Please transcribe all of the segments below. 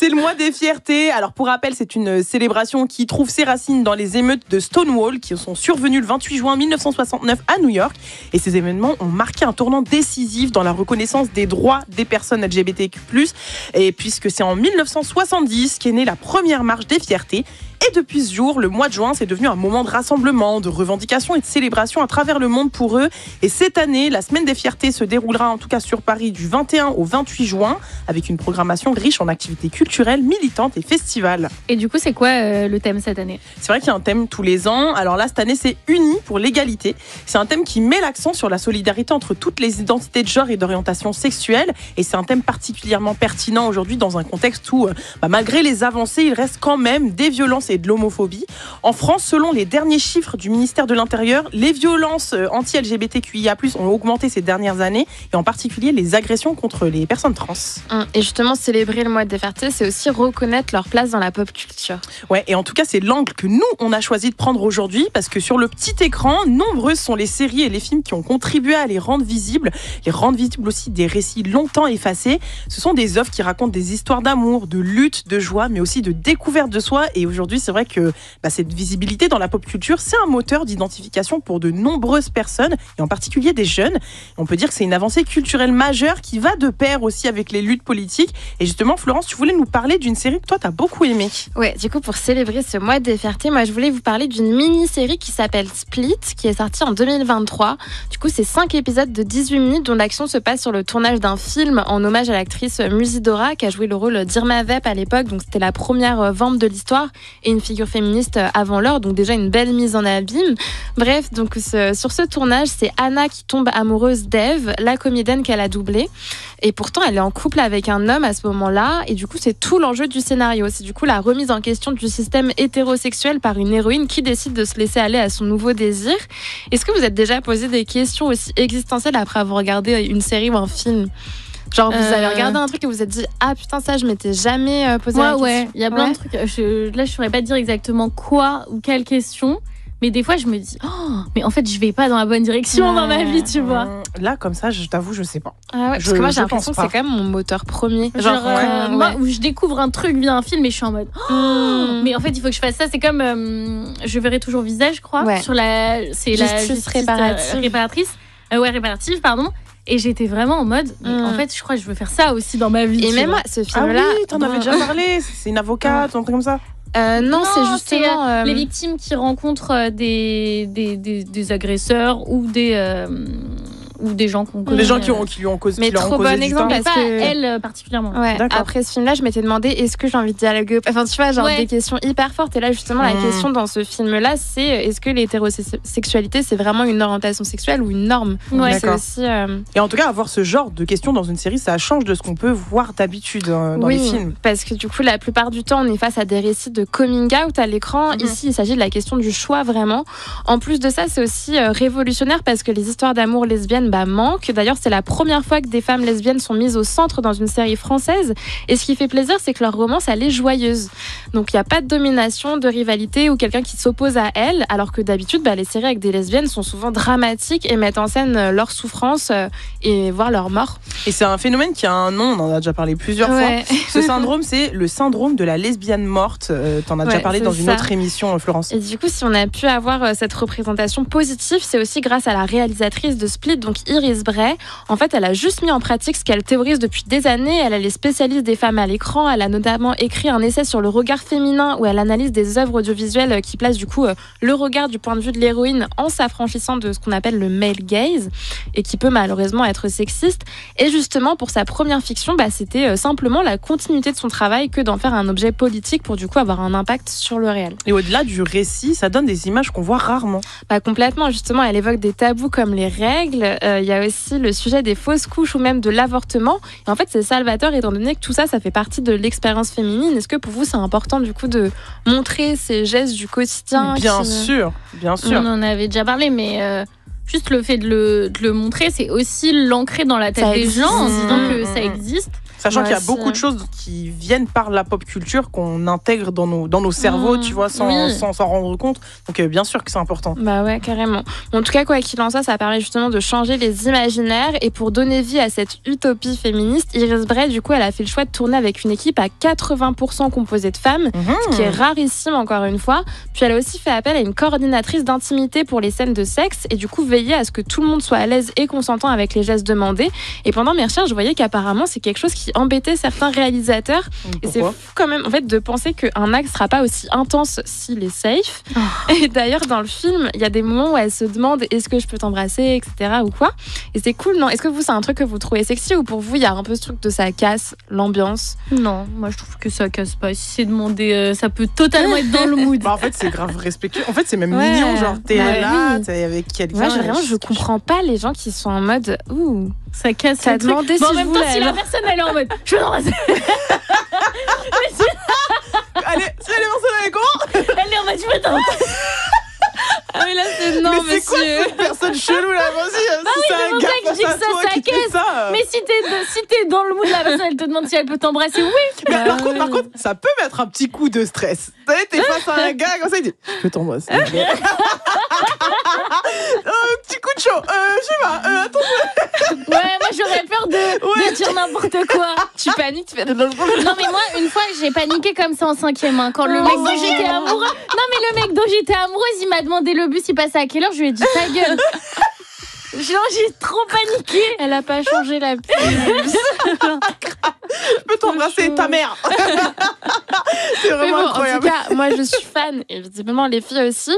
C'est le mois des fiertés. Alors pour rappel, c'est une célébration qui trouve ses racines dans les émeutes de Stonewall qui sont survenues le 28 juin 1969 à New York. Et ces événements ont marqué un tournant décisif dans la reconnaissance des droits des personnes LGBTQ+. Et puisque c'est en 1970 qu'est née la première marche des fiertés. Et depuis ce jour, le mois de juin, c'est devenu un moment de rassemblement, de revendication et de célébration à travers le monde pour eux. Et cette année, la Semaine des Fiertés se déroulera en tout cas sur Paris du 21 au 28 juin avec une programmation riche en activités culturelles, militantes et festivals. Et du coup, c'est quoi le thème cette année ? C'est vrai qu'il y a un thème tous les ans. Alors là, cette année, c'est Unis pour l'égalité. C'est un thème qui met l'accent sur la solidarité entre toutes les identités de genre et d'orientation sexuelle. Et c'est un thème particulièrement pertinent aujourd'hui dans un contexte où, malgré les avancées, il reste quand même des violences et de l'homophobie. En France, selon les derniers chiffres du ministère de l'Intérieur, les violences anti-LGBTQIA+, ont augmenté ces dernières années, et en particulier les agressions contre les personnes trans. Et justement, célébrer le mois des fiertés, c'est aussi reconnaître leur place dans la pop culture. Ouais, et en tout cas, c'est l'angle que nous, on a choisi de prendre aujourd'hui, parce que sur le petit écran, nombreuses sont les séries et les films qui ont contribué à les rendre visibles aussi des récits longtemps effacés. Ce sont des œuvres qui racontent des histoires d'amour, de lutte, de joie, mais aussi de découverte de soi, et aujourd'hui, c'est vrai que cette visibilité dans la pop culture, c'est un moteur d'identification pour de nombreuses personnes, et en particulier des jeunes. On peut dire que c'est une avancée culturelle majeure qui va de pair aussi avec les luttes politiques. Et justement, Florence, tu voulais nous parler d'une série que toi, tu as beaucoup aimée. Ouais, du coup, pour célébrer ce mois des fiertés, moi, je voulais vous parler d'une mini-série qui s'appelle Split, qui est sortie en 2023. Du coup, c'est 5 épisodes de 18 minutes dont l'action se passe sur le tournage d'un film en hommage à l'actrice Musidora, qui a joué le rôle d'Irma Vep à l'époque. Donc, c'était la première vampe de l'histoire et une figure féministe avant l'heure, donc déjà une belle mise en abîme. Bref, donc sur ce tournage, c'est Anna qui tombe amoureuse d'Eve, la comédienne qu'elle a doublée. Et pourtant, elle est en couple avec un homme à ce moment-là. Et du coup, c'est tout l'enjeu du scénario. C'est du coup la remise en question du système hétérosexuel par une héroïne qui décide de se laisser aller à son nouveau désir. Est-ce que vous êtes déjà posé des questions aussi existentielles après avoir regardé une série ou un film ? Genre, vous avez regardé un truc et vous vous êtes dit « Ah putain, ça, je m'étais jamais posé la question. » Ouais, il y a plein de trucs. Là, je saurais pas dire exactement quoi ou quelle question. Mais des fois, je me dis, mais en fait, je vais pas dans la bonne direction dans ma vie, tu vois. Là, comme ça, je t'avoue, je sais pas. Ah ouais, parce que moi, j'ai l'impression que c'est quand même mon moteur premier. Genre, moi, où je découvre un truc via un film et je suis en mode, mais en fait, il faut que je fasse ça. C'est comme, je verrai toujours visage, je crois. Ouais. Sur c'est la justice réparative, pardon. Et j'étais vraiment en mode, mais en fait, je crois que je veux faire ça aussi dans ma vie. Et même moi, ce film-là. Ah oui, t'en avais déjà parlé. C'est une avocate, un truc comme ça. Non, c'est justement les victimes qui rencontrent des agresseurs ou des gens qu'on connaît. Des gens qui lui ont causé. Mais trop bon exemple parce que elle particulièrement. Ouais. Après ce film-là, je m'étais demandé est-ce que j'ai envie de dialoguer. Enfin, tu vois, genre des questions hyper fortes. Et là, justement, la question dans ce film-là, c'est est-ce que l'hétérosexualité, c'est vraiment une orientation sexuelle ou une norme ? Ouais. C'est aussi. Et en tout cas, avoir ce genre de questions dans une série, ça change de ce qu'on peut voir d'habitude dans les films. Parce que du coup, la plupart du temps, on est face à des récits de coming out à l'écran. Ici, il s'agit de la question du choix vraiment. En plus de ça, c'est aussi révolutionnaire parce que les histoires d'amour lesbiennes manquent. D'ailleurs, c'est la première fois que des femmes lesbiennes sont mises au centre dans une série française. Et ce qui fait plaisir, c'est que leur romance, elle est joyeuse. Donc, il n'y a pas de domination, de rivalité ou quelqu'un qui s'oppose à elle. Alors que d'habitude, les séries avec des lesbiennes sont souvent dramatiques et mettent en scène leur souffrance et voire leur mort. Et c'est un phénomène qui a un nom, on en a déjà parlé plusieurs fois. Ce syndrome, c'est le syndrome de la lesbienne morte. T'en as déjà parlé dans une autre émission, Florence. Et du coup, si on a pu avoir cette représentation positive, c'est aussi grâce à la réalisatrice de Split, donc Iris Bray. En fait, elle a juste mis en pratique ce qu'elle théorise depuis des années. Elle est spécialiste des femmes à l'écran. Elle a notamment écrit un essai sur le regard féminin où elle analyse des œuvres audiovisuelles qui placent du coup le regard du point de vue de l'héroïne en s'affranchissant de ce qu'on appelle le male gaze et qui peut malheureusement être sexiste. Et justement, pour sa première fiction, c'était simplement la continuité de son travail que d'en faire un objet politique pour du coup avoir un impact sur le réel. Et au-delà du récit, ça donne des images qu'on voit rarement. Complètement, justement, elle évoque des tabous comme les règles. Il y a aussi le sujet des fausses couches ou même de l'avortement. Et en fait, c'est salvateur étant donné que tout ça, ça fait partie de l'expérience féminine. Est-ce que pour vous, c'est important du coup de montrer ces gestes du quotidien Bien sûr. On en avait déjà parlé, mais juste le fait de le montrer, c'est aussi l'ancrer dans la tête des gens en disant que ça existe. Sachant Moi qu'il y a aussi, beaucoup de choses qui viennent par la pop culture qu'on intègre dans nos cerveaux, tu vois, sans s'en rendre compte. Donc bien sûr que c'est important. Bah ouais, carrément. Bon, en tout cas, quoi qu'il en soit, ça permet justement de changer les imaginaires. Et pour donner vie à cette utopie féministe, Iris Bray, du coup, elle a fait le choix de tourner avec une équipe à 80% composée de femmes, ce qui est rarissime encore une fois. Puis elle a aussi fait appel à une coordinatrice d'intimité pour les scènes de sexe et du coup veiller à ce que tout le monde soit à l'aise et consentant avec les gestes demandés. Et pendant mes recherches, je voyais qu'apparemment c'est quelque chose qui embêtait certains réalisateurs. Et c'est fou quand même en fait de penser qu'un acte sera pas aussi intense s'il est safe. Et d'ailleurs dans le film, il y a des moments où elle se demande est-ce que je peux t'embrasser, etc. ou quoi. Et c'est cool, non? Est-ce que vous c'est un truc que vous trouvez sexy ou pour vous il y a un peu ce truc de ça casse l'ambiance? Non, moi je trouve que ça casse pas. Si c'est demandé, ça peut totalement être dans le mood. Bah, en fait, c'est grave respectueux. En fait, c'est même mignon. Genre, t'es là, t'es avec quelqu'un. Moi, vraiment, je comprends pas les gens qui sont en mode ouh, ça casse. Ça demandé si en même temps, si la alors... personne elle est en mode je veux l'embrasser. Allez, si la personne elle est comment? Elle est en mode je veux t'embrasser. Ah mais là c'est non, mais c'est quoi cette personne chelou là? Vas-y, si c'est un gars face à toi qui fait ça. Mais si t'es dans le mood, la personne elle te demande si elle peut t'embrasser, oui. Mais par contre, ça peut mettre un petit coup de stress. T'es face à un gars comme ça, il dit je peux t'embrasser. Petit coup de chaud. Je sais pas. Attends. Ouais, moi j'aurais peur de dire n'importe quoi. Tu paniques, tu fais Non mais moi une fois j'ai paniqué comme ça en 5e quand le mec dont j'étais amoureux. Non mais le mec dont j'étais amoureuse, il m'a demandé le bus, il passait à quelle heure, je lui ai dit ta gueule. Genre j'ai trop paniqué. Elle a pas changé la pub. Je peux t'embrasser ta mère. C'est vraiment incroyable. En tout cas, moi je suis fan et visiblement les filles aussi.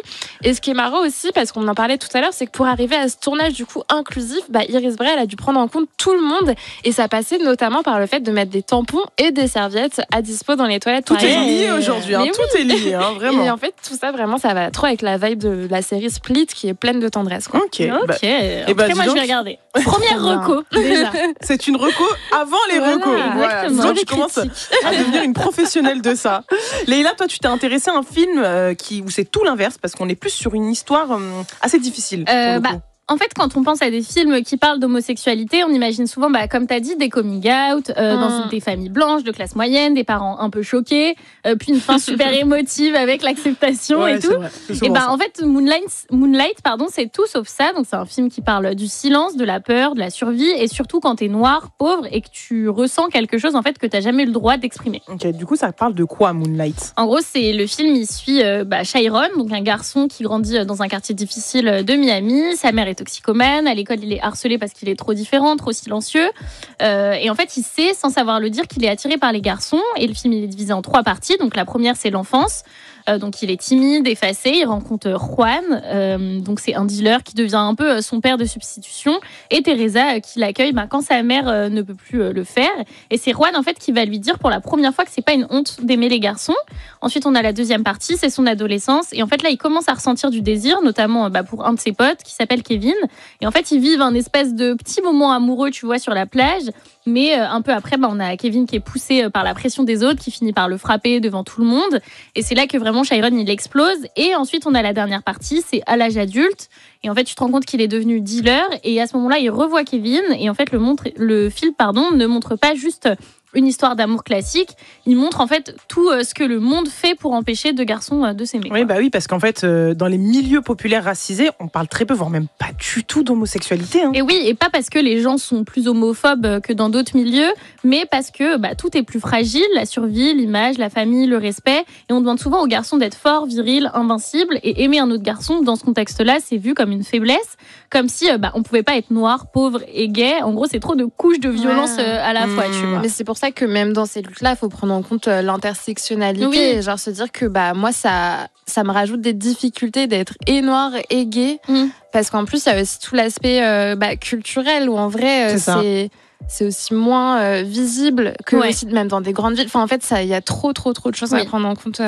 Et ce qui est marrant aussi, parce qu'on en parlait tout à l'heure, c'est que pour arriver à ce tournage du coup inclusif, Iris Bray elle a dû prendre en compte tout le monde et ça passait notamment par le fait de mettre des tampons et des serviettes à dispo dans les toilettes. Tout est lié aujourd'hui, tout est lié, vraiment. Et en fait tout ça vraiment ça va trop avec la vibe de la série Split qui est pleine de tendresse. Quoi. Ok. En tout cas, moi je vais regarder. Première reco déjà. C'est une reco avant les recos. Voilà. Donc tu commences à devenir une professionnelle de ça. Leïla, toi, tu t'es intéressée à un film où c'est tout l'inverse, parce qu'on est plus sur une histoire assez difficile. En fait, quand on pense à des films qui parlent d'homosexualité, on imagine souvent, comme tu as dit, des coming out, dans des familles blanches, de classe moyenne, des parents un peu choqués, puis une fin super émotive avec l'acceptation et tout. Et en fait, Moonlight, c'est tout sauf ça. Donc, c'est un film qui parle du silence, de la peur, de la survie, et surtout quand tu es noir, pauvre, et que tu ressens quelque chose en fait que tu n'as jamais eu le droit d'exprimer. Ok, du coup, ça parle de quoi, Moonlight? En gros, c'est le film, il suit Chiron, donc un garçon qui grandit dans un quartier difficile de Miami. Sa mère est toxicomane, à l'école il est harcelé parce qu'il est trop différent, trop silencieux, et en fait il sait sans savoir le dire qu'il est attiré par les garçons. Et le film il est divisé en 3 parties. Donc la première c'est l'enfance, donc il est timide, effacé, il rencontre Juan, donc c'est un dealer qui devient un peu son père de substitution, et Teresa qui l'accueille quand sa mère ne peut plus le faire. Et c'est Juan en fait qui va lui dire pour la première fois que c'est pas une honte d'aimer les garçons. Ensuite on a la deuxième partie, c'est son adolescence, et en fait là il commence à ressentir du désir, notamment pour un de ses potes qui s'appelle Kevin. Et en fait ils vivent un espèce de petit moment amoureux, tu vois, sur la plage. Mais un peu après, on a Kevin qui est poussé par la pression des autres, qui finit par le frapper devant tout le monde. Et c'est là que vraiment Chiron, il explose. Et ensuite, on a la dernière partie, c'est à l'âge adulte. Et en fait, tu te rends compte qu'il est devenu dealer. Et à ce moment-là, il revoit Kevin. Et en fait, le film ne montre pas juste une histoire d'amour classique. Il montre en fait tout ce que le monde fait pour empêcher deux garçons de s'aimer. Oui, parce qu'en fait, dans les milieux populaires racisés, on parle très peu, voire même pas du tout d'homosexualité. Et oui, et pas parce que les gens sont plus homophobes que dans d'autres milieux, mais parce que tout est plus fragile, la survie, l'image, la famille, le respect. Et on demande souvent aux garçons d'être forts, virils, invincibles. Et aimer un autre garçon, dans ce contexte-là, c'est vu comme une faiblesse, comme si on pouvait pas être noir, pauvre et gay. En gros, c'est trop de couches de violence à la fois, tu vois. Mais c'est pour ça que même dans ces luttes-là, il faut prendre en compte l'intersectionnalité. Oui. Et genre se dire que moi, ça me rajoute des difficultés d'être et noir et gay. Parce qu'en plus, il y a aussi tout l'aspect culturel où en vrai, c'est aussi moins visible que aussi même dans des grandes villes. Enfin, en fait, il y a trop de choses à prendre en compte.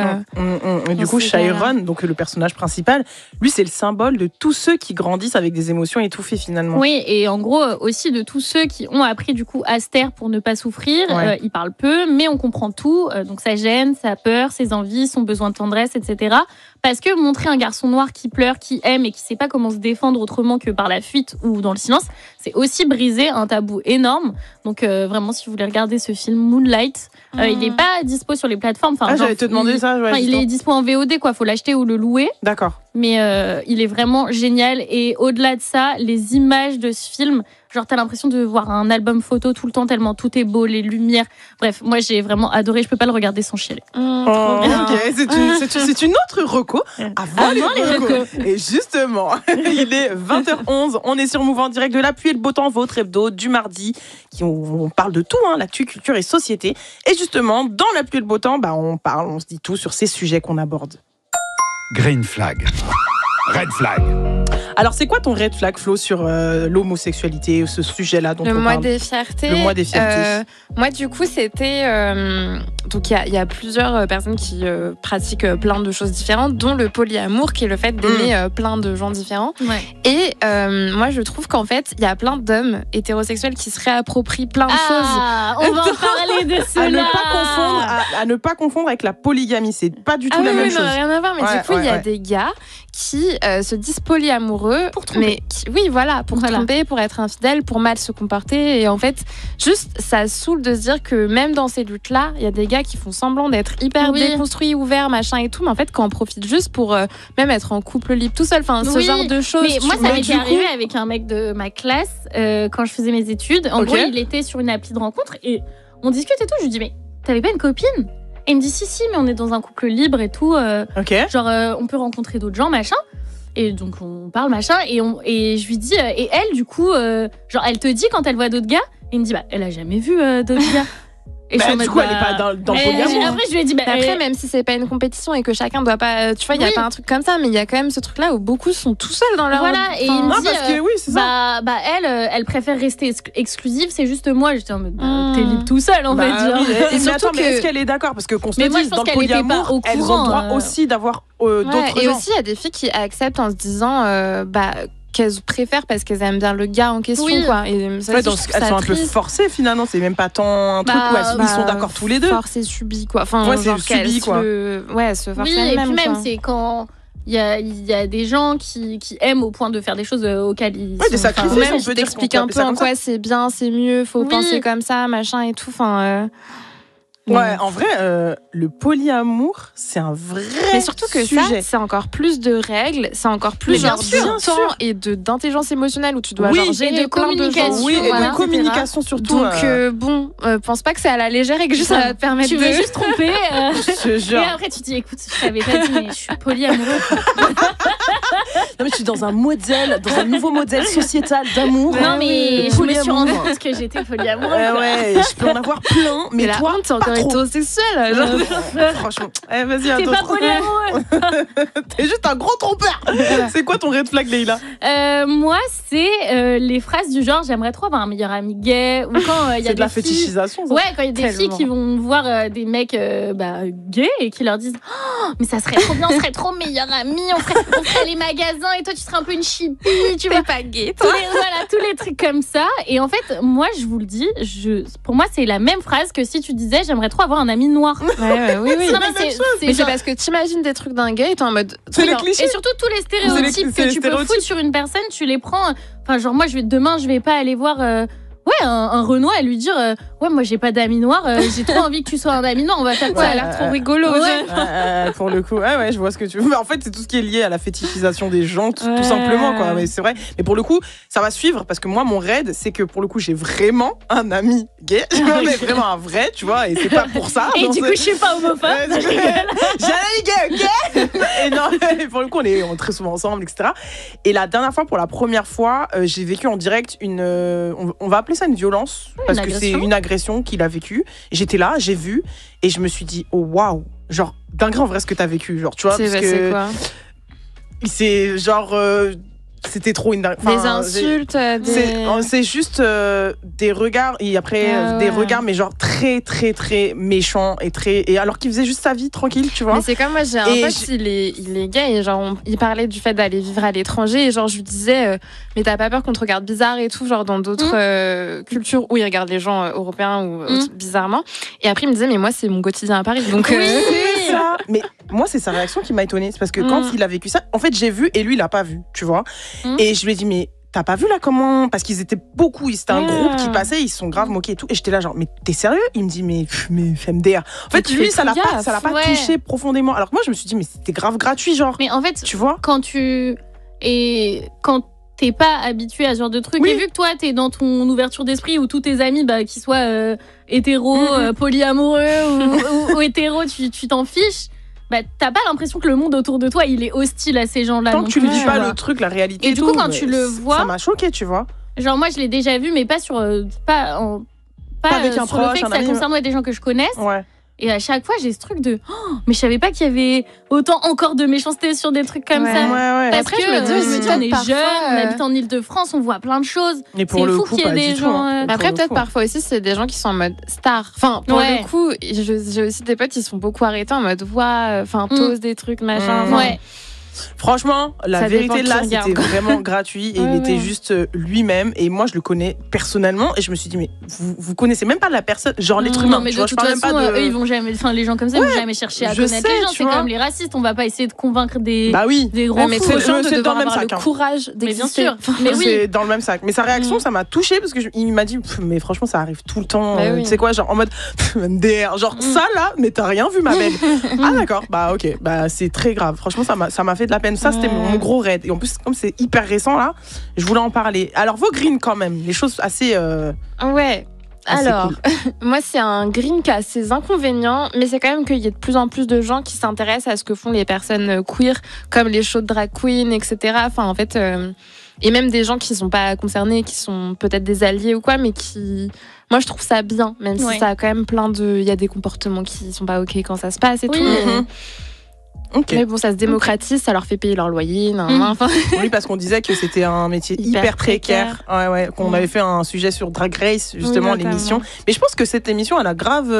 Et du coup, Chiron, donc le personnage principal, lui, c'est le symbole de tous ceux qui grandissent avec des émotions étouffées finalement. Oui, et en gros aussi de tous ceux qui ont appris du coup à se taire pour ne pas souffrir. Il parle peu, mais on comprend tout. Donc sa gêne, sa peur, ses envies, son besoin de tendresse, etc. Parce que montrer un garçon noir qui pleure, qui aime et qui sait pas comment se défendre autrement que par la fuite ou dans le silence, c'est aussi briser un tabou énorme. Donc vraiment, si vous voulez regarder ce film Moonlight, il n'est pas dispo sur les plateformes. J'allais te demander ça. Ouais, il est dispo en VOD, quoi. Faut l'acheter ou le louer. D'accord. Mais il est vraiment génial. Et au-delà de ça, les images de ce film, genre t'as l'impression de voir un album photo tout le temps tellement tout est beau, les lumières. Bref, moi j'ai vraiment adoré. Je peux pas le regarder sans chialer. Ok, c'est une autre reco. Avant les recos. Et justement, il est 20h11. On est sur Move en direct de la pluie et le beau temps, votre hebdo du mardi. On parle de tout, l'actu, culture et société. Et justement, dans la pluie et le beau temps, on se dit tout sur ces sujets qu'on aborde. Green flag. Red flag. Alors, c'est quoi ton red flag, Flo, sur l'homosexualité, ce sujet-là dont le on mois parle? des fiertés. Le mois des fiertés. Moi, du coup, c'était... donc, il y a plusieurs personnes qui pratiquent plein de choses différentes, dont le polyamour, qui est le fait d'aimer plein de gens différents. Ouais. Et moi, je trouve qu'en fait, il y a plein d'hommes hétérosexuels qui se réapproprient plein de choses. On va en parler de cela. À ne pas confondre avec la polygamie. C'est pas du tout la même chose. Non, rien à voir. Mais du coup, il y a des gars qui se disent polyamoureux. Pour tromper. Pour tromper, pour être infidèle, pour mal se comporter. Et en fait, juste, ça saoule de se dire que même dans ces luttes-là, il y a des gars qui font semblant d'être hyper déconstruits, ouverts, machin et tout. Mais en fait, quand on profite juste pour même être en couple libre tout seul, ce genre de choses. Mais moi, ça m'était arrivé avec un mec de ma classe quand je faisais mes études. En gros, il était sur une appli de rencontre et on discute et tout. Je lui dis, mais t'avais pas une copine? Et il me dit, si, mais on est dans un couple libre et tout. On peut rencontrer d'autres gens, machin. Et donc, on parle, machin. Et je lui dis, et elle, du coup, elle te dit quand elle voit d'autres gars? Et il me dit, elle a jamais vu d'autres gars. Et du coup, elle est pas dans le polyamour. Après, je lui ai dit, après, même si c'est pas une compétition et que chacun doit pas, tu vois, il y a pas un truc comme ça, mais il y a quand même ce truc-là où beaucoup sont tout seuls dans leur. Voilà, et il me dit, parce que c'est ça. Elle préfère rester exclusive, c'est juste moi. J'étais en mode, t'es libre tout seul, on va dire. Et surtout mais est-ce qu'elle est d'accord? Parce que qu'on se dise, dans le polyamour, elles ont le droit aussi d'avoir d'autres gens. Et aussi, il y a des filles qui acceptent en se disant, qu'elles préfèrent parce qu'elles aiment bien le gars en question, quoi. Et ça, donc elles sont un peu forcées finalement, c'est même pas tant un truc où ils sont d'accord tous les deux. Forcé subi, quoi. C'est subi, quoi. Se forcer et elles-mêmes, puis même c'est quand il y a des gens qui aiment au point de faire des choses auxquelles ils des sacrifices, même je t'explique un peu en quoi c'est bien, c'est mieux, faut penser comme ça, machin et tout. Ouais, en vrai, le polyamour, c'est un vrai Mais surtout que sujet. ça, c'est encore plus de règles, c'est encore plus bien de sûr. temps et d'intelligence émotionnelle où tu dois gérer de plein de gens. Oui, et de communication surtout. Donc, pense pas que c'est à la légère et que juste ça va te permettre tu veux juste tromper. Je et après, tu te dis, écoute, je t'avais pas dit, mais je suis polyamoureux. Non, mais je suis dans un nouveau modèle sociétal d'amour. Non, mais je me suis rendu compte que j'étais polyamoureux. Ouais, je peux en avoir plein, mais toi, t'es encore hétérosexuel. Franchement, vas-y, t'es pas polyamoureux. T'es juste un gros trompeur. C'est quoi ton red flag, Leïla? Moi, c'est les phrases du genre, j'aimerais trop avoir un meilleur ami gay. Ou quand il y a de la fétichisation, ça. Ouais, quand il y a des filles qui vont voir des mecs gays et qui leur disent, oh, mais ça serait trop bien, on serait trop meilleurs amis, on ferait les magasins et toi tu serais un peu une chippie, tu vois. T'es pas gay, toi. Tous les trucs comme ça. Et en fait, moi, je vous le dis, pour moi, c'est la même phrase que si tu disais, j'aimerais trop avoir un ami noir. Oui. Non, mais c'est parce que t'imagines des trucs d'un gay et t'es en mode. C'est les clichés. Et surtout tous les stéréotypes que tu peux foutre sur une personne, tu les prends. Enfin, genre moi, demain, je vais pas aller voir. Un Renoir et lui dire ouais, moi j'ai pas d'amis noirs, j'ai trop envie que tu sois un ami noir, on va faire quoi? Ça a l'air trop rigolo. Pour le coup, ouais, je vois ce que tu veux. Mais en fait, c'est tout ce qui est lié à la fétichisation des gens, tout simplement, quoi. Mais c'est vrai. Mais pour le coup, ça va suivre parce que moi, mon raid, c'est que pour le coup, j'ai vraiment un ami gay, mais vraiment un vrai, tu vois, et c'est pas pour ça. Et du coup, je suis pas homophobe. J'ai un ami gay, ok. Et non, pour le coup, on est très souvent ensemble, etc. Et la dernière fois, pour la première fois, j'ai vécu en direct on va appeler ça une violence, parce que c'est une agression qu'il a vécue. J'étais là, j'ai vu, et je me suis dit, oh waouh, genre, dingue en vrai ce que t'as vécu, genre, tu vois, c'est quoi? C'est genre, c'était trop une dingue. Des insultes, c'est juste des regards, et après des regards, mais genre très très très méchants et alors qu'il faisait juste sa vie tranquille, tu vois. Mais c'est comme moi, j'ai un pote, il est gay et genre il parlait du fait d'aller vivre à l'étranger et genre je lui disais mais t'as pas peur qu'on te regarde bizarre et tout, genre dans d'autres cultures où ils regardent les gens européens ou bizarrement, et après il me disait mais moi c'est mon quotidien à Paris, donc c'est ça. Mais moi c'est sa réaction qui m'a étonnée, c'est parce que quand il a vécu ça, en fait j'ai vu et lui il a pas vu, tu vois. Et je lui ai dit mais t'as pas vu là comment. Parce qu'ils étaient beaucoup, c'était un groupe qui passait, ils se sont grave moqués et tout. Et j'étais là, genre, mais t'es sérieux? Il me dit, mais FMDR. En fait, lui, ça l'a pas touché profondément. Alors que moi, je me suis dit, mais c'était grave gratuit, genre. Mais en fait, tu vois, quand t'es pas habitué à ce genre de truc, et vu que toi, t'es dans ton ouverture d'esprit où tous tes amis, qu'ils soient hétéros, polyamoureux ou hétéros, tu t'en fiches. T'as pas l'impression que le monde autour de toi il est hostile à ces gens-là. Tant que tu lui dis pas le truc, la réalité. Et du coup, quand tu le vois, ça m'a choqué, tu vois. Genre moi, je l'ai déjà vu, mais pas sur pas avec un sur proche, le fait que ça concerne des gens que je connaisse. Ouais. Et à chaque fois, j'ai ce truc de mais je savais pas qu'il y avait autant encore de méchanceté sur des trucs comme ça. Ouais. Parce après, que je me dis, on est parfois, jeunes, on habite en Île-de-France, on voit plein de choses. Mais pour c'est le fou coup, qu'il y ait pas des du gens. tout, Après, peut-être parfois aussi, c'est des gens qui sont en mode star. Enfin, pour le coup, j'ai aussi des potes qui sont beaucoup arrêtés en mode voix, t'oses des trucs, machin. Ouais. Franchement, la vérité de là, c'était regarde. vraiment gratuit et il était juste lui-même. Et moi, je le connais personnellement et je me suis dit, mais vous connaissez même pas la personne, genre l'être humain. Non, mais tu de vois, toute je parle façon, même pas de. eux, ils vont jamais. Enfin, les gens comme ça, ils vont jamais chercher à Je connaître sais, les gens. tu C'est vois. comme les racistes. On va pas essayer de convaincre des Oui. gros mais fous. c'est chiant de c'est dans devoir le même avoir sac. le courage Mais bien d'exister. sûr. Mais oui. C'est dans le même sac. Mais sa réaction, ça m'a touchée parce que il m'a dit, mais franchement, ça arrive tout le temps. Bah oui. Tu sais quoi, genre en mode MDR, genre ça là, mais t'as rien vu, ma belle. Ah d'accord, ok, c'est très grave. Franchement, ça m'a fait de la peine. Ça, c'était mon gros raid. Et en plus, comme c'est hyper récent là, je voulais en parler. Alors vos greens quand même, les choses assez. Ouais. Alors, cool. moi, c'est un green qui a ses inconvénients, mais c'est quand même qu'il y ait de plus en plus de gens qui s'intéressent à ce que font les personnes queer, comme les shows de drag queen, etc. Enfin, en fait, et même des gens qui sont pas concernés, qui sont peut-être des alliés ou quoi, mais qui. Moi, je trouve ça bien, même si ça a quand même plein de. Il y a des comportements qui sont pas OK quand ça se passe et tout. Okay. Mais bon, ça se démocratise, ça leur fait payer leur loyer. Enfin... Oui, parce qu'on disait que c'était un métier hyper précaire. Ouais, qu'on avait fait un sujet sur Drag Race, justement, l'émission. Mais je pense que cette émission, elle a grave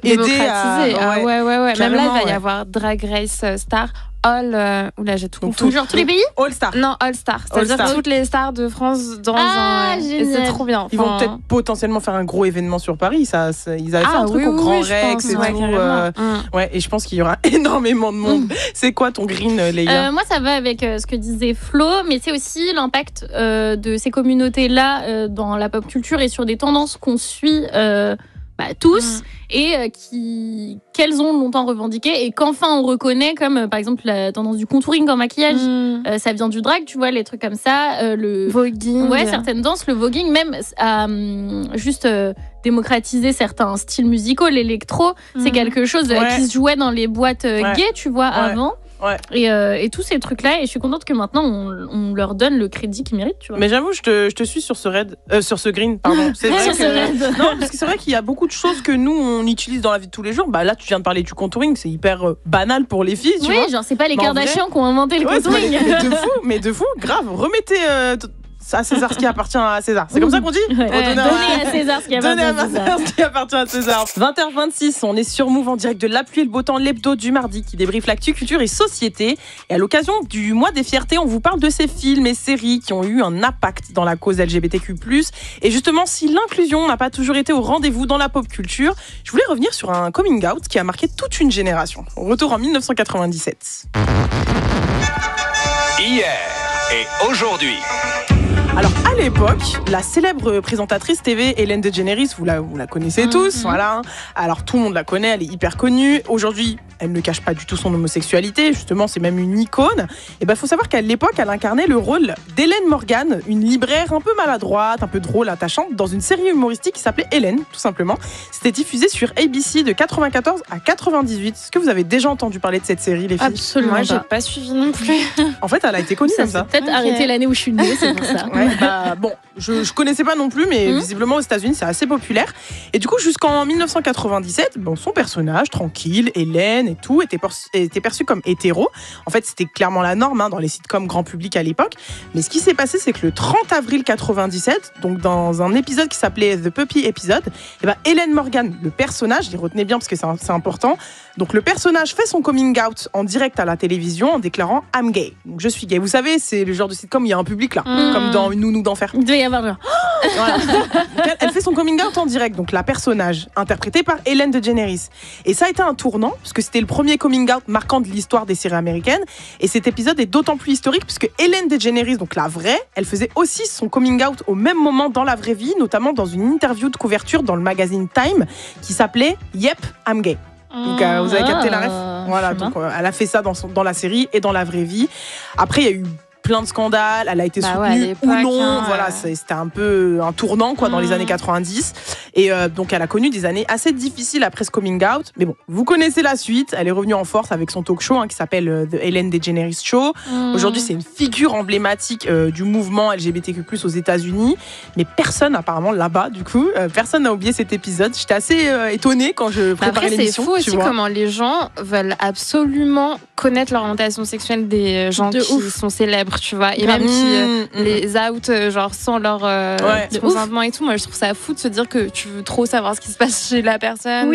aidé à. Ouais. Même là, il va y avoir Drag Race Star. Oula, j'ai tout confondu. Genre tous les pays? All Star. Non, All Star. C'est-à-dire toutes les stars de France dans un. Génial. Et c'est trop bien. Ils vont peut-être potentiellement faire un gros événement sur Paris. Ils avaient fait un truc au Grand Rex et tout. Ouais, et je pense qu'il y aura énormément de monde. C'est quoi ton green, Léa? Moi, ça va avec ce que disait Flo, mais c'est aussi l'impact de ces communautés-là dans la pop culture et sur des tendances qu'on suit tous et qu'elles ont longtemps revendiquées et qu'enfin on reconnaît, comme par exemple la tendance du contouring en maquillage. Ça vient du drag, tu vois, les trucs comme ça. Le voguing. Ouais, certaines danses, le voguing, même à juste démocratiser certains styles musicaux. L'électro, c'est quelque chose qui se jouait dans les boîtes gays, tu vois, avant. Ouais. Et tous ces trucs-là, et je suis contente que maintenant on leur donne le crédit qu'ils méritent, tu vois. Mais j'avoue, je te suis sur ce sur ce green, pardon. C'est vrai que, non, parce que c'est vrai qu'il y a beaucoup de choses que nous on utilise dans la vie de tous les jours. Là, tu viens de parler du contouring, c'est hyper banal pour les filles, tu vois. Oui, genre c'est pas les Kardashians qui ont inventé le contouring. Mais de fou, grave. Remettez à César ce qui appartient à César. C'est comme ça qu'on dit? Donner à César ce qui appartient à César. Ce qui appartient à César. 20h26, on est sur Move en direct de La Pluie et le Beau Temps, l'hebdo du mardi qui débriefe l'actu, culture et société. Et à l'occasion du mois des fiertés, on vous parle de ces films et séries qui ont eu un impact dans la cause LGBTQ+. Et justement, si l'inclusion n'a pas toujours été au rendez-vous dans la pop culture, je voulais revenir sur un coming out qui a marqué toute une génération. Retour en 1997. Hier et aujourd'hui. Alors à l'époque, la célèbre présentatrice TV Ellen DeGeneres, vous la connaissez tous, voilà. Alors tout le monde la connaît, elle est hyper connue. Aujourd'hui, elle ne cache pas du tout son homosexualité, justement, c'est même une icône. Et faut savoir qu'à l'époque, elle incarnait le rôle d'Hélène Morgan, une libraire un peu maladroite, un peu drôle, attachante, dans une série humoristique qui s'appelait Hélène, tout simplement. C'était diffusé sur ABC de 94 à 98. Est-ce que vous avez déjà entendu parler de cette série, les filles? Absolument. Moi, j'ai pas suivi non plus. En fait, elle a été connue comme ça. Peut-être arrêter l'année où je suis née, c'est pour ça. Bon, je connaissais pas non plus, mais visiblement aux États-Unis c'est assez populaire. Et du coup, jusqu'en 1997, son personnage tranquille, Hélène et tout, était perçu comme hétéro. En fait, c'était clairement la norme dans les sitcoms grand public à l'époque. Mais ce qui s'est passé, c'est que le 30 avril 97, donc dans un épisode qui s'appelait The Puppy Episode, Hélène Morgan, le personnage, il retenait bien parce que c'est important. Donc le personnage fait son coming out en direct à la télévision en déclarant I'm gay. Donc je suis gay. Vous savez, c'est le genre de sitcom où il y a un public là, comme dans Une nounou d'enfer. Il devait y y avoir genre. Voilà. Donc, elle fait son coming out en direct, donc la personnage interprétée par Ellen DeGeneres. Et ça a été un tournant, puisque c'était le premier coming out marquant de l'histoire des séries américaines. Et cet épisode est d'autant plus historique, puisque Ellen DeGeneres, donc la vraie, elle faisait aussi son coming out au même moment dans la vraie vie, notamment dans une interview de couverture dans le magazine Time, qui s'appelait Yep, I'm gay. Donc vous avez capté la ref. Voilà, donc elle a fait ça dans la série et dans la vraie vie. Après, il y a eu plein de scandales, elle a été soutenue ou non, voilà, c'était un peu un tournant quoi dans les années 90 et donc elle a connu des années assez difficiles après ce coming out, mais bon, vous connaissez la suite, elle est revenue en force avec son talk show qui s'appelle The Ellen DeGeneres Show. Aujourd'hui, c'est une figure emblématique du mouvement LGBTQ+ aux États-Unis, mais personne apparemment là-bas, du coup, personne n'a oublié cet épisode. J'étais assez étonnée quand je préparais l'émission. C'est fou aussi comment les gens veulent absolument connaître l'orientation sexuelle des gens qui sont célèbres, tu vois, et même qui les out genre sans leur consentement et tout. Moi je trouve ça fou de se dire que tu veux trop savoir ce qui se passe chez la personne.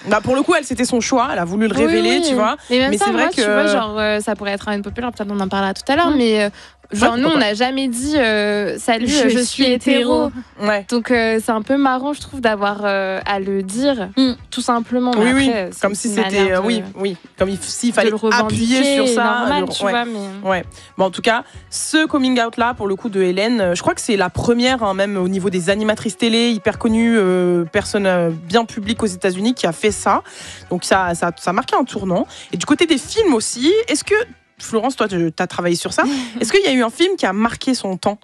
Bah pour le coup, elle, c'était son choix, elle a voulu le révéler, tu vois, mais c'est vrai moi, que tu vois, genre ça pourrait être une populaire, peut-être on en parlera tout à l'heure, mais genre nous on n'a jamais dit salut je suis hétéro. Donc c'est un peu marrant je trouve d'avoir à le dire tout simplement. Mais après, comme si c'était comme s'il fallait appuyer sur ça, normal, tu vois, mais... Bon, en tout cas, ce coming out là pour le coup de Hélène, je crois que c'est la première même au niveau des animatrices télé hyper connues, personne bien publique aux États-Unis qui a fait ça. Donc ça a marqué un tournant. Et du côté des films aussi, est-ce que Florence, toi, tu as travaillé sur ça. Est-ce qu'il y a eu un film qui a marqué son temps ?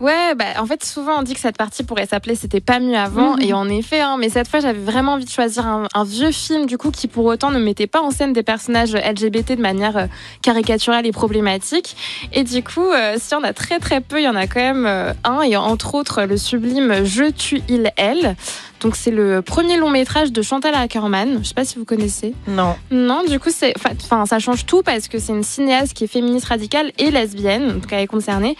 Ouais, en fait, souvent on dit que cette partie pourrait s'appeler C'était pas mieux avant. Et en effet, mais cette fois, j'avais vraiment envie de choisir un vieux film, du coup, qui pour autant ne mettait pas en scène des personnages LGBT de manière caricaturale et problématique. Et du coup, s'il y en a très très peu, il y en a quand même un, et entre autres le sublime Je, tu, il, elle. Donc c'est le premier long métrage de Chantal Akerman. Je sais pas si vous connaissez. Non. Non, du coup ça change tout parce que c'est une cinéaste qui est féministe radicale et lesbienne, donc elle est concernée.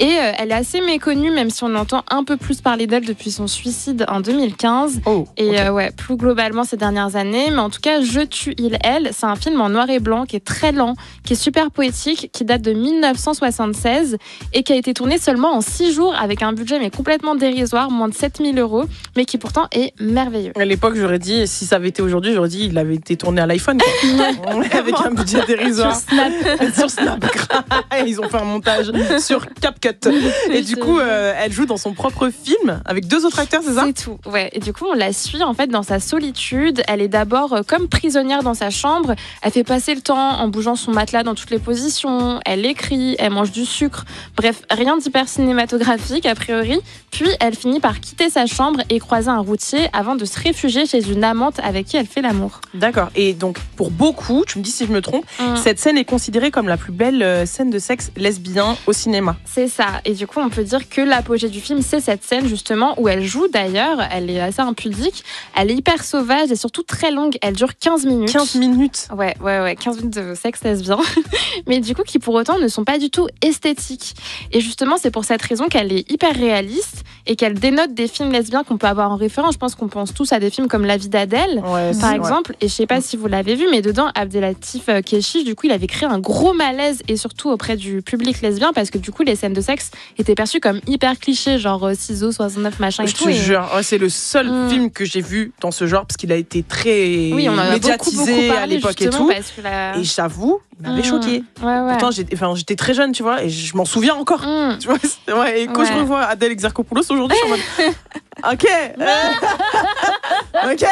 Et elle est assez méconnue, même si on entend un peu plus parler d'elle depuis son suicide en 2015. Et plus globalement ces dernières années. Mais en tout cas, Je, tu, il, elle, c'est un film en noir et blanc qui est très lent, qui est super poétique, qui date de 1976 et qui a été tourné seulement en 6 jours avec un budget mais complètement dérisoire, moins de 7 000 €, mais qui pourtant est merveilleux. À l'époque, j'aurais dit, si ça avait été aujourd'hui, j'aurais dit il avait été tourné à l'iPhone. Avec un budget dérisoire. Sur Snap. Ils ont fait un montage sur CapCut. Et du coup, elle joue dans son propre film avec 2 autres acteurs, c'est ça ? C'est tout, ouais. Et du coup, on la suit en fait dans sa solitude. Elle est d'abord comme prisonnière dans sa chambre. Elle fait passer le temps en bougeant son matelas dans toutes les positions. Elle écrit, elle mange du sucre. Bref, rien d'hyper cinématographique a priori. Puis, elle finit par quitter sa chambre et croiser un routier avant de se réfugier chez une amante avec qui elle fait l'amour. D'accord. Et donc, pour beaucoup, tu me dis si je me trompe, cette scène est considérée comme la plus belle scène de sexe lesbien au cinéma. C'est ça. Et du coup, on peut dire que l'apogée du film, c'est cette scène justement où elle joue d'ailleurs. Elle est assez impudique. Elle est hyper sauvage et surtout très longue. Elle dure 15 minutes. 15 minutes ? Ouais. 15 minutes de sexe lesbien. Mais du coup, qui pour autant ne sont pas du tout esthétiques. Et justement, c'est pour cette raison qu'elle est hyper réaliste et qu'elle dénote des films lesbiens qu'on peut avoir en référence. Je pense qu'on pense tous à des films comme La vie d'Adèle, par exemple. Et je sais pas si vous l'avez vu, mais dedans, Abdelatif Kechiche, du coup, il avait créé un gros malaise et surtout auprès du public lesbien parce que du coup, les scènes de sexe étaient perçues comme hyper clichés, genre ciseaux, 69 machin et tout. Je te jure, c'est le seul film que j'ai vu dans ce genre parce qu'il a été très médiatisé beaucoup à l'époque et tout. Parce que Et j'avoue, il m'avait choqué. Pourtant, j'étais très jeune, tu vois, et je m'en souviens encore. Tu vois, et quand je revois Adèle Exarchopoulos aujourd'hui, je suis en mode ok. Ok.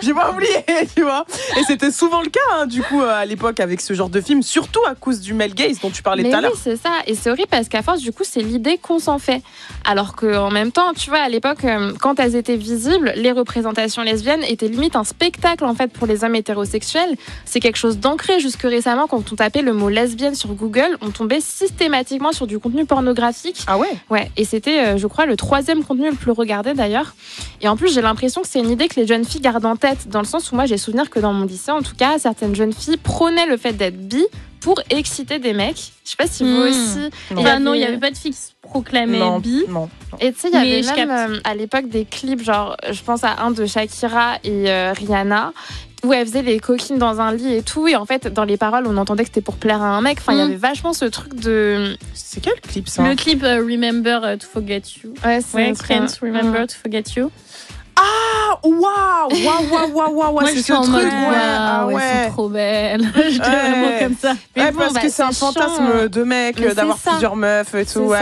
J'ai pas oublié, tu vois. Et c'était souvent le cas, du coup, à l'époque, avec ce genre de film, surtout à cause du male gaze dont tu parlais tout à l'heure. Oui, c'est ça. Et c'est horrible parce qu'à force, du coup, c'est l'idée qu'on s'en fait. Alors qu'en même temps, tu vois, à l'époque, quand elles étaient visibles, les représentations lesbiennes étaient limite un spectacle, en fait, pour les hommes hétérosexuels. C'est quelque chose d'ancré. Jusque récemment, quand on tapait le mot lesbienne sur Google, on tombait systématiquement sur du contenu pornographique. Ah ouais ? Ouais. Et c'était, je crois, le 3e contenu le plus regardé, d'ailleurs. Et en plus, j'ai l'impression que c'est une idée que les jeunes filles gardent en tête, dans le sens où moi, j'ai souvenir que dans mon lycée, en tout cas, certaines jeunes filles prônaient le fait d'être bi pour exciter des mecs. Je sais pas si vous aussi... Non, il n'y avait pas de filles qui se proclamaient bi. Non. Et tu sais, il y avait même à l'époque des clips, genre, je pense à un de Shakira et Rihanna, où elle faisait les coquines dans un lit et tout. Et en fait, dans les paroles, on entendait que c'était pour plaire à un mec. Enfin, il y avait vachement ce truc de. C'est quel clip ça? Le clip Remember to Forget You. Ouais, Can't Remember to Forget You. Ah, waouh, c'est ce en truc. mode, Ouais, elles sont trop belles. Je dis vraiment comme ça. Ouais, parce que c'est un fantasme de mec d'avoir plusieurs meufs et tout. Ouais.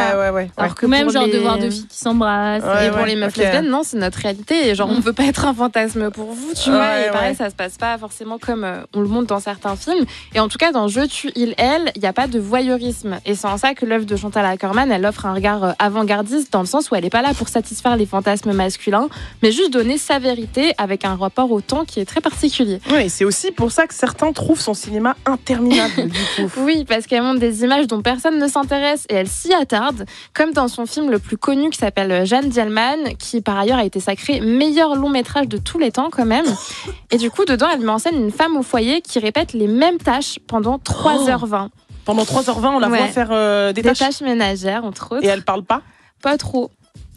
Alors que même genre de voir deux filles qui s'embrassent. Et pour les meufs lesbiennes, non, c'est notre réalité. Et genre, on ne veut pas être un fantasme pour vous, tu vois. Et pareil, ça se passe pas forcément comme on le montre dans certains films. Et en tout cas, dans Je tue, il, elle, il n'y a pas de voyeurisme. Et c'est en ça que l'œuvre de Chantal Akerman, elle offre un regard avant-gardiste dans le sens où elle n'est pas là pour satisfaire les fantasmes masculins, mais juste donner sa vérité avec un rapport au temps qui est très particulier. Oui, c'est aussi pour ça que certains trouvent son cinéma interminable du coup. Oui, parce qu'elle montre des images dont personne ne s'intéresse et elle s'y attarde, comme dans son film le plus connu qui s'appelle Jeanne Dielman, qui par ailleurs a été sacré meilleur long métrage de tous les temps quand même. Et du coup, dedans, elle met en scène une femme au foyer qui répète les mêmes tâches pendant 3h20. Pendant 3h20, on la voit faire des tâches ménagères, entre autres. Et elle parle pas? Pas trop.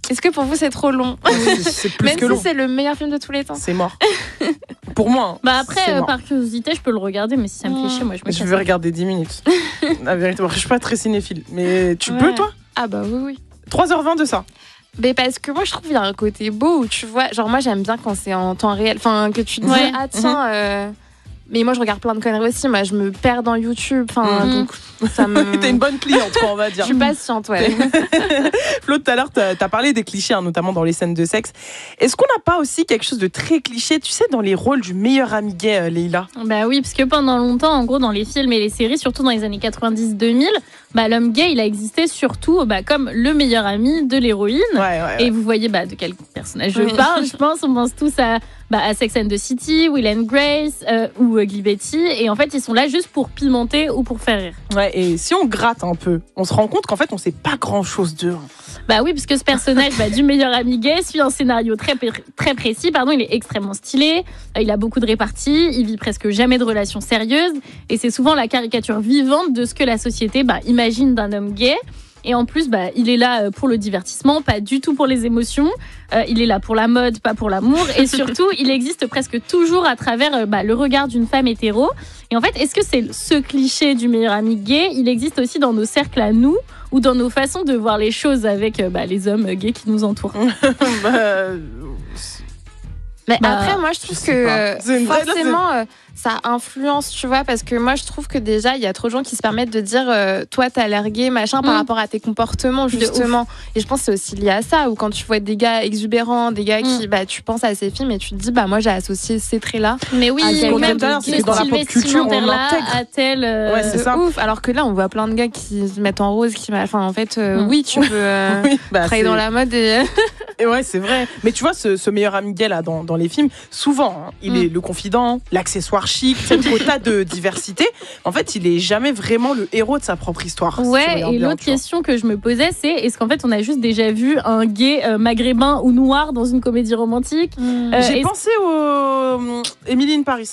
Est-ce que pour vous c'est trop long? C'est plus Même que long. si c'est le meilleur film de tous les temps. C'est mort. Pour moi. Bah après, par curiosité, je peux le regarder, mais si ça me fait chier, moi je me casse. Je vais regarder 10 minutes. La vérité, je suis pas très cinéphile. Mais tu peux, toi? Ah bah oui. 3h20 de ça. Mais parce que moi je trouve qu'il y a un côté beau où tu vois, genre moi j'aime bien quand c'est en temps réel, enfin que tu te dis ah tiens. Mais moi je regarde plein de conneries aussi, moi je me perds dans YouTube, enfin donc ça me. T'es une bonne cliente, quoi, on va dire. Je suis patiente, ouais. Flo, tout à l'heure t'as parlé des clichés, notamment dans les scènes de sexe. Est-ce qu'on n'a pas aussi quelque chose de très cliché, tu sais, dans les rôles du meilleur ami gay, Leïla? Bah oui, parce que pendant longtemps, en gros, dans les films et les séries, surtout dans les années 90-2000, bah, l'homme gay, il a existé surtout comme le meilleur ami de l'héroïne. Ouais. Et vous voyez de quel personnage je parle, je pense. On pense tous à Sex and the City, Will and Grace ou Guy Betty. Et en fait, ils sont là juste pour pimenter ou pour faire rire. Ouais, et si on gratte un peu, on se rend compte qu'en fait, on sait pas grand-chose d'eux. Bah oui, parce que ce personnage du meilleur ami gay suit un scénario très précis. Il est extrêmement stylé, il a beaucoup de réparties, il vit presque jamais de relations sérieuses. Et c'est souvent la caricature vivante de ce que la société imagine d'un homme gay. Et en plus, il est là pour le divertissement, pas du tout pour les émotions. Il est là pour la mode, pas pour l'amour. Et surtout, il existe presque toujours à travers le regard d'une femme hétéro. Et en fait, est-ce que c'est ce cliché du meilleur ami gay? Il existe aussi dans nos cercles à nous ou dans nos façons de voir les choses avec les hommes gays qui nous entourent. Mais après, moi, je trouve que forcément, ça influence, tu vois, parce que moi, je trouve que déjà, il y a trop de gens qui se permettent de dire toi, t'as l'air gay, machin, par rapport à tes comportements, justement. Et je pense que c'est aussi lié à ça, où quand tu vois des gars exubérants, des gars qui, tu penses à ces films et tu te dis, moi, j'ai associé ces traits-là. Mais oui, même dans la pop culture, on l'intègre. À tel. Ouais, c'est ça. Ouf. Alors que là, on voit plein de gars qui se mettent en rose, en fait, oui, tu peux travailler dans la mode et. Et ouais, c'est vrai. Mais tu vois, ce meilleur ami gay là dans les films, souvent, il est le confident, l'accessoire chic, cette quota de diversité. En fait, il est jamais vraiment le héros de sa propre histoire. Ouais, et l'autre question que je me posais, c'est est-ce qu'en fait, on a juste déjà vu un gay maghrébin ou noir dans une comédie romantique? J'ai pensé au Emily in Paris.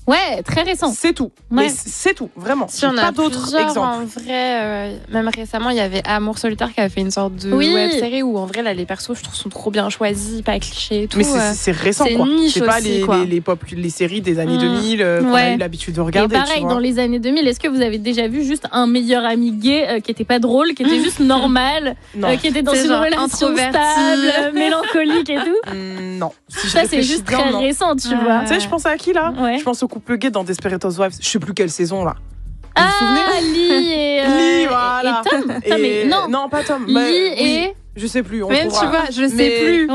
Ouais, très récent. C'est tout. Ouais. Mais c'est tout, vraiment. Si on pas d'autres exemples. En vrai, même récemment, il y avait Amour solitaire qui a fait une sorte de web-série où en vrai, là, les persos, je trouve, sont trop bien choisis, pas clichés et tout. Mais c'est récent, c'est quoi. Niche c'est pas aussi, les séries des années 2000 qu'on a eu l'habitude de regarder. Et pareil, dans les années 2000, est-ce que vous avez déjà vu juste un meilleur ami gay qui était pas drôle, qui était juste normal, qui était dans une relation stable, mélancolique et tout? Non. Si ça, c'est juste très récent, tu vois. Tu sais, je pense à qui, là? Je pense au couple gay dans Desperate Housewives. Je sais plus quelle saison, là. Vous vous souvenez? Lee et voilà. Et Tom. Non, pas Tom. Lee et... Je sais plus. Même tu vois, je sais plus.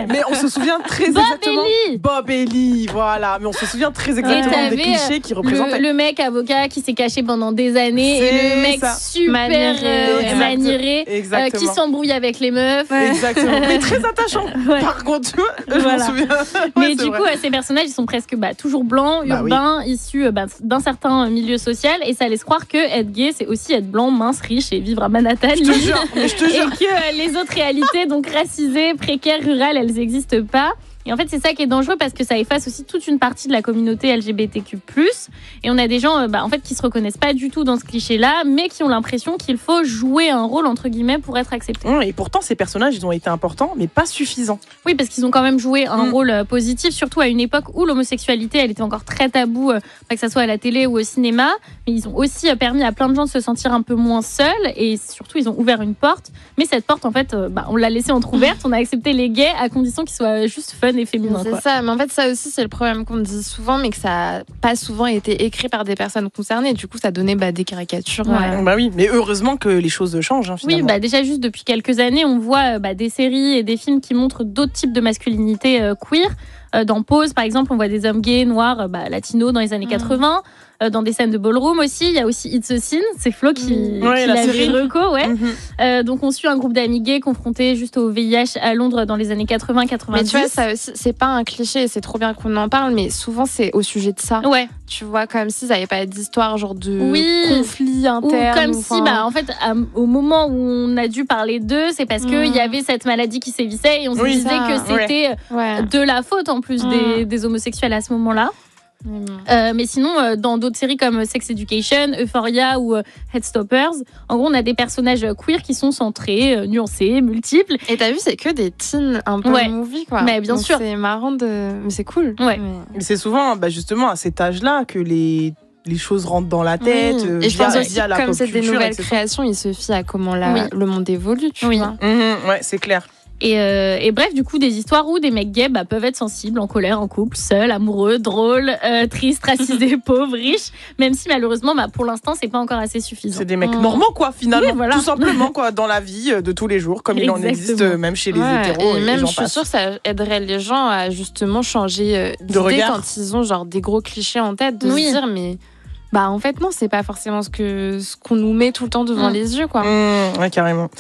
Mais on se souvient très exactement. Bob et Lee, voilà. Mais on se souvient très exactement des clichés qui représentent. Le mec avocat qui s'est caché pendant des années et le mec super maniéré qui s'embrouille avec les meufs. Exactement. Mais très attachant. Par contre, je m'en souviens. Mais du coup, ces personnages, ils sont presque toujours blancs, urbains, issus d'un certain milieu social, et ça laisse croire que être gay, c'est aussi être blanc, mince, riche et vivre à Manhattan. Je te jure. Et que les autres réalités, donc racisées, précaires, rurales, elles n'existent pas. Et en fait, c'est ça qui est dangereux parce que ça efface aussi toute une partie de la communauté LGBTQ+. Et on a des gens en fait, qui se reconnaissent pas du tout dans ce cliché-là, mais qui ont l'impression qu'il faut jouer un rôle, entre guillemets, pour être accepté. Et pourtant, ces personnages, ils ont été importants, mais pas suffisants. Oui, parce qu'ils ont quand même joué un rôle positif, surtout à une époque où l'homosexualité, elle était encore très taboue, pas que ça soit à la télé ou au cinéma. Mais ils ont aussi permis à plein de gens de se sentir un peu moins seuls. Et surtout, ils ont ouvert une porte. Mais cette porte, en fait, on l'a laissée entrouverte. On a accepté les gays à condition qu'ils soient juste fun et féminins. C'est ça, mais en fait, ça aussi, c'est le problème qu'on dit souvent, mais que ça n'a pas souvent été écrit par des personnes concernées. Du coup, ça donnait des caricatures. Bah oui, mais heureusement que les choses changent. Oui, déjà, juste depuis quelques années, on voit des séries et des films qui montrent d'autres types de masculinité queer. Dans Pose, par exemple, on voit des hommes gays, noirs, latinos dans les années 80. Dans des scènes de ballroom aussi. Il y a aussi It's a Sin, c'est Flo qui l'a vu reco, donc on suit un groupe d'amis gays confrontés juste au VIH à Londres dans les années 80-90. Mais tu vois, ça aussi, c'est pas un cliché, c'est trop bien qu'on en parle, mais souvent c'est au sujet de ça. Ouais. Tu vois, comme s'ils n'avaient pas d'histoire, genre de conflit interne. Ou comme si, en fait, au moment où on a dû parler d'eux, c'est parce qu'il y avait cette maladie qui sévissait et on se disait que c'était de la faute en plus des homosexuels à ce moment-là. Mais sinon, dans d'autres séries comme Sex Education, Euphoria ou Headstoppers, en gros, on a des personnages queer qui sont centrés, nuancés, multiples. Et t'as vu, c'est que des teens un peu movie, quoi. Mais bien sûr. C'est marrant mais c'est cool. Mais c'est souvent, justement, à cet âge-là que les choses rentrent dans la tête. Et je pense aussi, comme c'est des nouvelles créations, il se fie à comment le monde évolue, tu vois. C'est clair. Et bref, du coup, des histoires où des mecs gays peuvent être sensibles, en colère, en couple, seuls, amoureux, drôles, tristes, racisés, pauvres, riches, même si malheureusement, pour l'instant, c'est pas encore assez suffisant. C'est des mecs normaux, quoi, finalement, tout simplement, quoi, dans la vie de tous les jours, comme il en existe même chez les hétéros. Et même, je suis sûre que ça aiderait les gens à justement changer d'idée quand ils ont genre des gros clichés en tête, de se dire, mais en fait, non, c'est pas forcément ce qu'on nous met tout le temps devant les yeux, quoi. Ouais, carrément.